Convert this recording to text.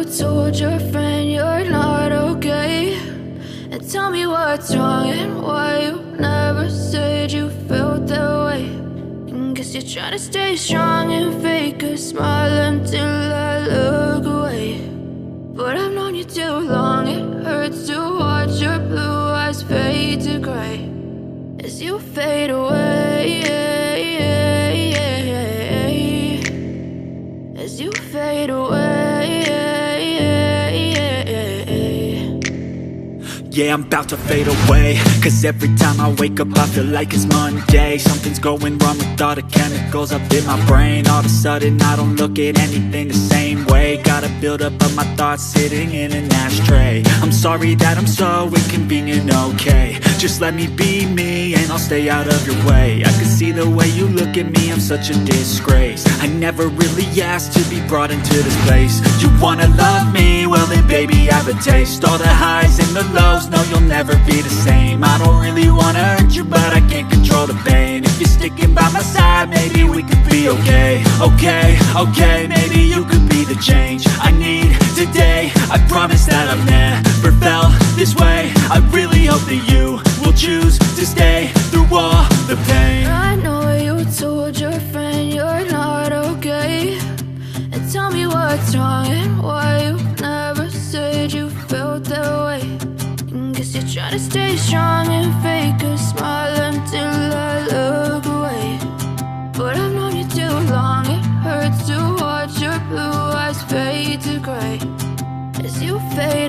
told your friend you're not okay, and tell me what's wrong and why you never said you felt that way. And guess you're trying to stay strong and fake a smile until I look away. But I've known you too long, it hurts to watch your blue eyes fade to gray as you fade away, as you fade away. Yeah, I'm about to fade away, cause every time I wake up I feel like it's Monday. Something's going wrong with all the chemicals up in my brain. All of a sudden I don't look at anything the same way. Gotta build up of my thoughts sitting in an ashtray. I'm sorry that I'm so inconvenient, okay. Just let me be me and I'll stay out of your way. I can see the way you look at me, I'm such a disgrace. I never really asked to be brought into this place. You wanna love me? Well then baby I have a taste. All the highs and the lows, no, you'll never be the same. I don't really wanna hurt you, but I can't control the pain. If you're sticking by my side, maybe we could be okay. Okay, maybe you could be the change I need today. I promise that I've never felt this way. I really hope that you will choose to stay through all the pain. I know you told your friend you're not okay, and tell me what's wrong and why you never said you felt that way. Guess you're trying to stay strong and fake a smile until I look away. But I've known you too long, it hurts to watch your blue eyes fade to gray as you fade